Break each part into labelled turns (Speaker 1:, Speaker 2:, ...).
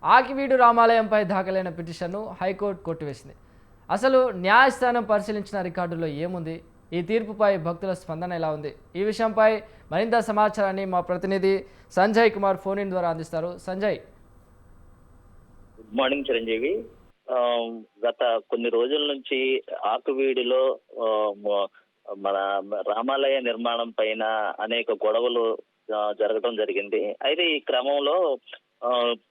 Speaker 1: ఆకివీడు రామాలయంపై దాఖలైన పిటిషన్ను హైకోర్టు కొట్టివేసింది. అసలు న్యాయస్థానం పరిశీలించిన రికార్డులో ఏముంది, ఈ తీర్పుపై భక్తుల స్పందన ఎలా ఉంది, ఈ విషయంపై మరింత సమాచారాన్ని మా ప్రతినిధి సంజయ్ కుమార్ ఫోన్ ఇన్ ద్వారా అందిస్తారు. సంజయ్.
Speaker 2: Good morning Chiranjeevi. గత కొన్ని రోజుల నుంచి ఆకువీడిలో మన రామాలయ నిర్మాణం పైన అనేక గొడవలు జరగడం జరిగింది. అయితే ఈ క్రమంలో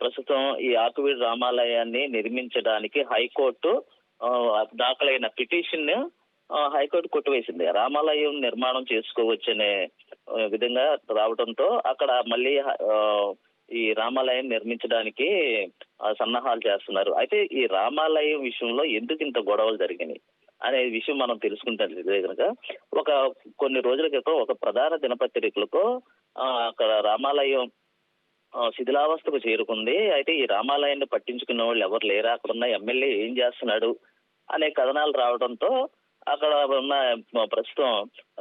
Speaker 2: ప్రస్తుతం ఈ ఆకువీడి రామాలయాన్ని నిర్మించడానికి హైకోర్టు దాఖలైన పిటిషన్ హైకోర్టు కొట్టివేసింది. రామాలయం నిర్మాణం చేసుకోవచ్చనే విధంగా రావడంతో అక్కడ మళ్ళీ ఈ రామాలయం నిర్మించడానికి సన్నాహాలు చేస్తున్నారు. అయితే ఈ రామాలయం విషయంలో ఎందుకు ఇంత గొడవలు జరిగినాయి అనే విషయం మనం తెలుసుకుంటే కనుక కొన్ని రోజుల క్రితం ఒక ప్రధాన దినపత్రికలకు అక్కడ రామాలయం శిథిలావస్థకు చేరుకుంది. అయితే ఈ రామాలయాన్ని పట్టించుకున్న వాళ్ళు ఎవరు లేరా, అక్కడ ఉన్న ఎమ్మెల్యే ఏం చేస్తున్నాడు అనే కథనాలు రావడంతో అక్కడ ఉన్న ప్రస్తుతం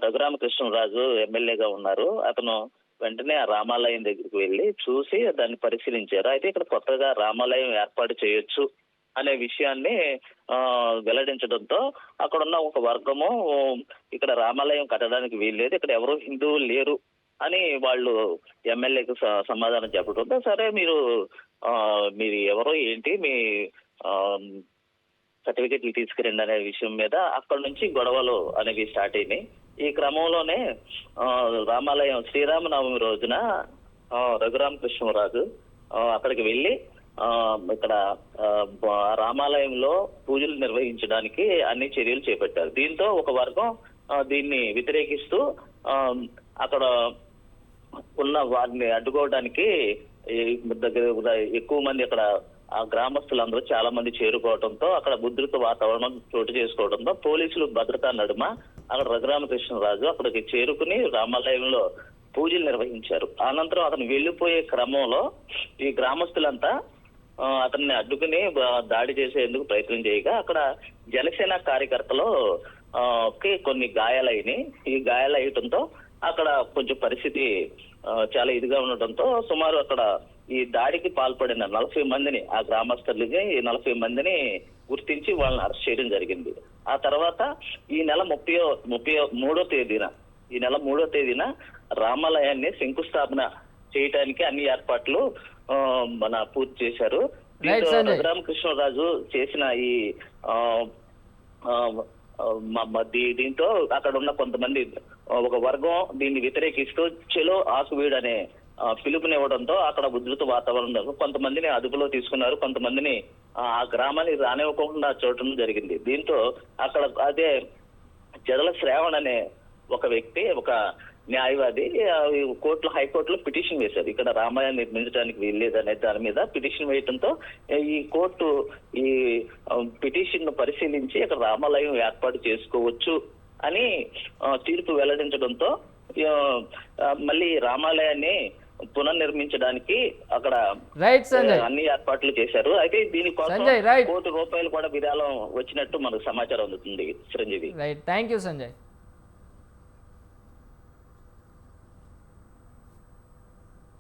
Speaker 2: రఘురామకృష్ణరాజు ఎమ్మెల్యేగా ఉన్నారు. అతను వెంటనే ఆ రామాలయం దగ్గరికి వెళ్ళి చూసి దాన్ని పరిశీలించారు. అయితే ఇక్కడ కొత్తగా రామాలయం ఏర్పాటు చేయొచ్చు అనే విషయాన్ని వెల్లడించడంతో అక్కడ ఉన్న ఒక వర్గము ఇక్కడ రామాలయం కట్టడానికి వీల్లేదు, ఇక్కడ ఎవరు హిందువులు లేరు అని వాళ్ళు ఎమ్మెల్యేకు సమాధానం చెప్పడంతో సరే మీరు ఎవరో ఏంటి మీ సర్టిఫికెట్లు తీసుకురండి అనే విషయం మీద అక్కడ నుంచి గొడవలు అనేవి స్టార్ట్ అయినాయి. ఈ క్రమంలోనే రామాలయం శ్రీరామనవమి రోజున రఘురామకృష్ణరాజు అక్కడికి వెళ్ళి ఇక్కడ రామాలయంలో పూజలు నిర్వహించడానికి అన్ని చర్యలు చేపట్టారు. దీంతో ఒక వర్గం దీన్ని వ్యతిరేకిస్తూ అక్కడ ఉన్న వారిని అడ్డుకోవడానికి దగ్గర ఎక్కువ మంది అక్కడ ఆ గ్రామస్తులందరూ చాలా మంది చేరుకోవడంతో అక్కడ ఉద్రిక్త వాతావరణం చోటు చేసుకోవడంతో పోలీసులు భద్రతా నడుమ అక్కడ రఘురామకృష్ణరాజు అక్కడికి చేరుకుని రామాలయంలో పూజలు నిర్వహించారు. అనంతరం అతను వెళ్లిపోయే క్రమంలో ఈ గ్రామస్తులంతా అతన్ని అడ్డుకుని దాడి చేసేందుకు ప్రయత్నం చేయగా అక్కడ జనసేన కార్యకర్తలు కొన్ని గాయాలైనాయి. ఈ గాయాలయ్యటంతో అక్కడ కొంచెం పరిస్థితి చాలా ఇదిగా ఉండటంతో సుమారు అక్కడ ఈ దాడికి పాల్పడిన 40 మందిని ఆ గ్రామస్తులకి 40 మందిని గుర్తించి వాళ్ళని అరెస్ట్ చేయడం జరిగింది. ఆ తర్వాత ఈ నెల 3వ తేదీన రామాలయాన్ని శంకుస్థాపన చేయడానికి అన్ని ఏర్పాట్లు పూర్తి చేశారు. రఘురామకృష్ణరాజు చేసిన ఈ దీంతో అక్కడ ఉన్న కొంతమంది ఒక వర్గం దీన్ని వ్యతిరేకిస్తూ చెలో ఆకువీడు అనే పిలుపునివ్వడంతో అక్కడ ఉధృత వాతావరణం కొంతమందిని అదుపులో తీసుకున్నారు, కొంతమందిని ఆ గ్రామానికి రానివ్వకుండా చూడటం జరిగింది. దీంతో అక్కడ అదే జడల శ్రావణ్ అనే ఒక వ్యక్తి, ఒక న్యాయవాది హైకోర్టులో పిటిషన్ వేశారు. ఇక్కడ రామాలయం నిర్మించడానికి వీల్లేదనే దాని మీద పిటిషన్ వేయడంతో ఈ కోర్టు ఈ పిటిషన్ ను పరిశీలించి అక్కడ రామాలయం ఏర్పాటు చేసుకోవచ్చు అని తీర్పు వెల్లడించడంతో మళ్ళీ రామాలయాన్ని పునర్నిర్మించడానికి అక్కడ అన్ని ఏర్పాట్లు చేశారు. అయితే దీనికోసం ₹1 కోటి కూడా విరాళం వచ్చినట్టు మనకు సమాచారం అందుతుంది చిరంజీవి.
Speaker 1: Thank you Sanjay.